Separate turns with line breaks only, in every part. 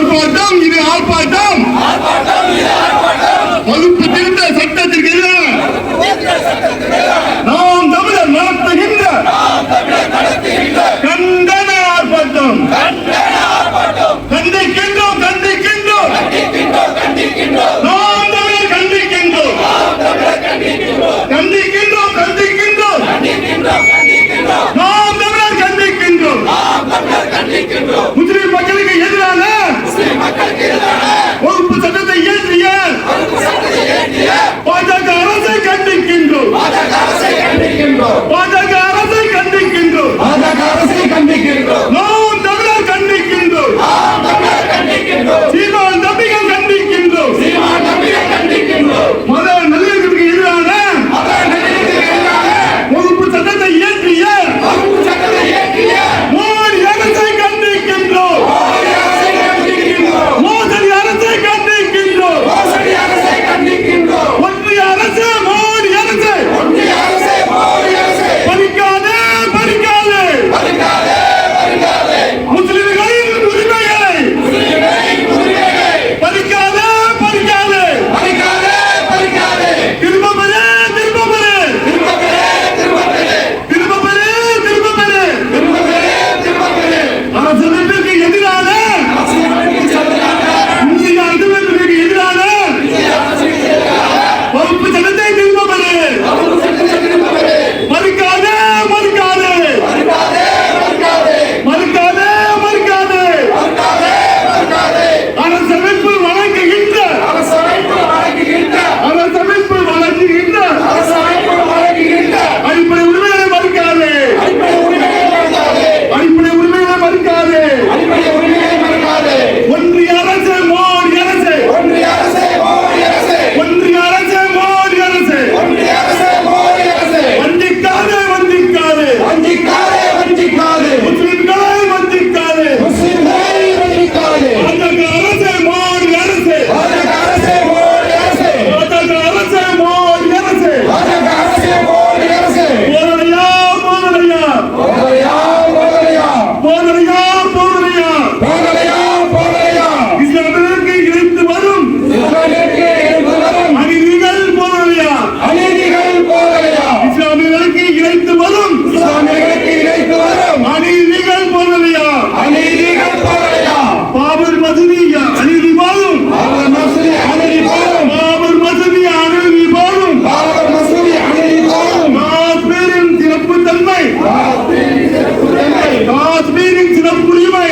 ஆர்ப்பாட்டம் இது ஆர்ப்பாட்டம். வகுப்பு திருத்த சட்டத்திற்கு நாம் தமிழர் நடத்துகின்ற கண்டன ஆர்ப்பாட்டம். கண்டிக்கின்றோம் கண்டிக்கின்றோம் நாம் தமிழர் கண்டிக்கின்றோம் கண்டிக்கின்றோம் கண்டிக்கின்றோம் நாம் தமிழர் கண்டிக்கின்றோம். முஸ்லிம் மக்களுக்கு எதிரான வகுப்பு சட்டத்தை இயற்றிய பாஜக அரசை கண்டிக்கின்றோம். பாஜக அரசை கண்டிக்கின்றோம். நாம் தமிழர் கண்டிக்கின்றோம். சீமான் தம்பிகள் கண்டிக்கின்றோம். மத நல்லிணக்கத்துக்கு எதிரான வகுப்பு சட்டத்தை இயற்றிய மோடி அரசை கண்டிக்கின்றோம். மோசடி அரசை கண்டிக்கின்றோம். ஒன்றிய அரசு மோடி அரசு பறிக்காதே பறிக்காதே முஸ்லிம்களின் உரிமைகளை பறிக்காதே பறிக்காதே திரும்ப பெறு திரும்ப பெறு திரும்ப பெறு திரும்ப பெறு அரசியலுக்கு எதிரான இந்திய அரசியலுக்கு எதிரான வகுப்பு சட்டத்தை திரும்ப பெறு. மறுக்காதே மறுக்காதே மறுக்காதே மறுக்காதே அரசமைப்பு வழங்குகின்ற அடிப்படை உரிமைகளை மறுக்காதே. அடிப்படை உரிமைகளை மறுக்காதே. ஒன்றிய அரசு மோடி அரசு ஒன்றிய அரசு மோடி அரசு வஞ்சிக்காதே வஞ்சிக்காதே முஸ்லிம்களை வஞ்சிக்காதே. பாஜக அரசு மோடி அரசு பாஜக அரசு மோடி அரசு போதனையா இஸ்லாமியர்களுக்கு இழைத்து வரும் அநீதிகள் போதனையா இஸ்லாமியர்களுக்கு இழைத்து வரும் அநீதிகள் போதனையா பாபர் மசூதி அநீதி போதும் பாபர் மசூதி அநீதி போதும் காஷ்மீரின் சிறப்பு தன்மை காஷ்மீரின் சிறப்புரிமை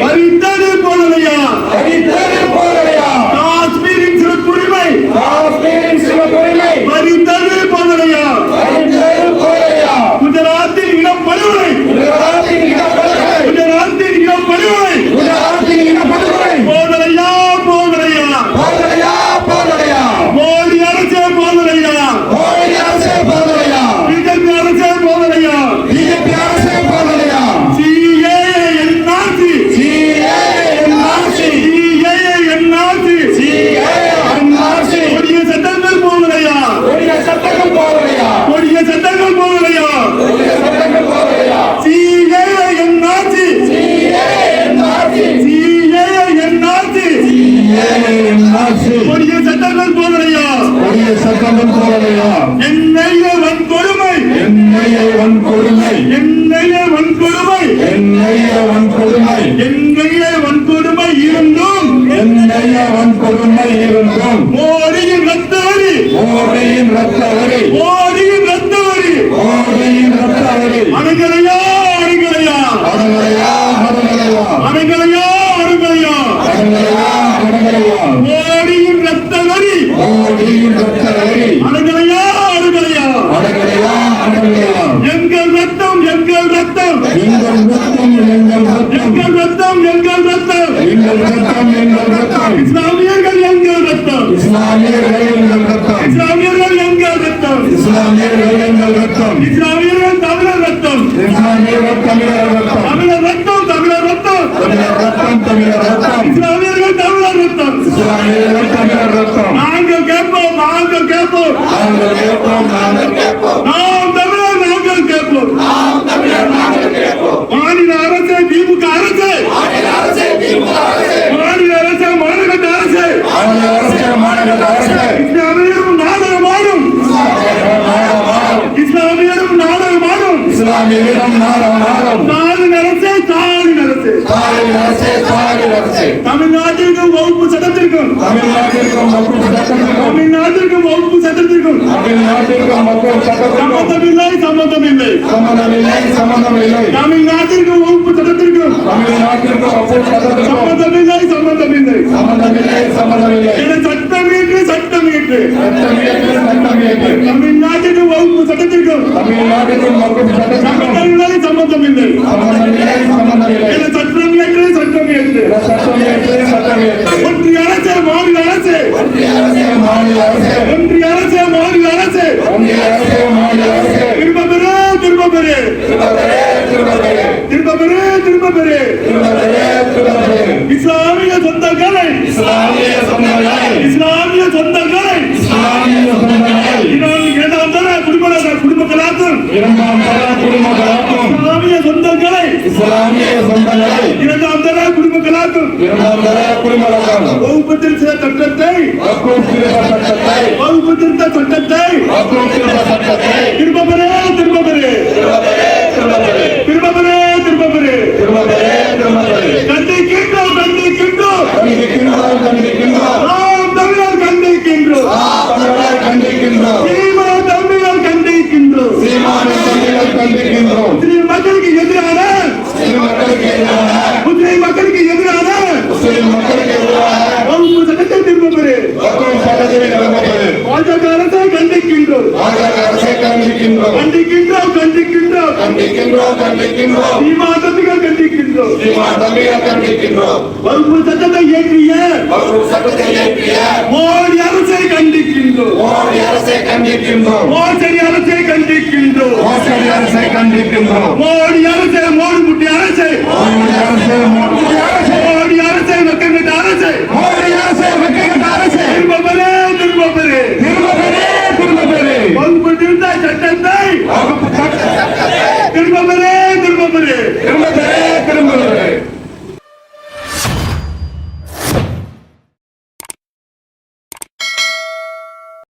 அறிந்தது போதனையா காஷ்மீரின் சிறப்புரிமை அறிந்தது போதனையா குஜராத்தின் இனப்படுகொலை போதனையா மோடி அரசே போதனையா பிஜேபி அரசே போதனையா கொடிய சட்டங்கள் போதனையா கொடிய சட்டங்கள் போதனையா என்னைய வன்கொடுமை இருந்தும் மோடியின் ரத்தவரி அணுகலையா மோடியின் ரத்தவரி அணுகலையா எங்கள் ரத்தம் இஸ்லாமியர்கள் எங்கள் ரத்தம் இஸ்லாமியர்கள் தமிழர் ரத்தம் இஸ்லாமியர்கள் தமிழர் ரத்தம் நாங்கள் கேட்போம் நாம் தமிழர் நாங்கள் கேட்போம். மாநில அரசு திமுக அரசு விகிதம் நாளும் நாளும்
ஸ்டாலின் அரசே ஸ்டாலின் அரசே
ஸ்டாலின் அரசே ஸ்டாலின் அரசே
தமிழ்நாட்டிற்கும் வகுப்பு சட்டத்திற்கும்
தமிழ்நாட்டிற்கும் மக்கள் சட்டத்திற்கும்
தமிழ்நாட்டிற்கும் வகுப்பு சட்டத்திற்கும்
தமிழ்நாட்டிற்கும் மக்கள் சட்டத்திற்கும்
சம்பந்தமில்லை
சம்பந்தமில்லை
தமிழ்நாட்டிற்கும் வகுப்பு சட்டத்திற்கும்
தமிழ்நாட்டிற்கும் மக்கள் சட்டத்திற்கும் சம்பந்தமில்லை
என சட்டமியற்று
சட்டமியற்று
தமிழ்நாட்டிற்கும் வகுப்பு சட்டத்திற்கும்
தமிழ்நாட்டிற்கும் மக்கள் சட்டத்திற்கும்
சம்பந்தமில்லை என சட்டமியற்று ஒன்றிய அரசே மாநில அரசே
மாநில அரசே
ஒன்றிய அரசே மாநில அரசே திரும்ப பெறு இஸ்லாமிய சொந்தங்களை இரண்டாம் தர குடும்பங்களாக்கும் இஸ்லாமிய சொந்தங்களை இரண்டாம் தர குடும்பங்களாக்கும் வகுப்பு திருத்த சட்டத்தை திரும்ப பெறு கண்டிக்கின்றோம் நாம் தமிழர் கண்டிக்கின்றோம் தமிழர் கண்டிக்கின்றோம் முஸ்லிம் மக்களுக்கு எதிரான வகுப்பு சட்டத்தை திரும்ப பெறு பாஜக அரசை கண்டிக்கின்றோம் தம்பிகள் கண்டிக்கின்றோம் வகுப்பு சட்டத்தை இயற்றிய மோடி அரசை கண்டிக்கின்றோம் மோசடி அரசை கண்டிக்கின்றோம் மோடி அரசை மோடி முட்டி அரசை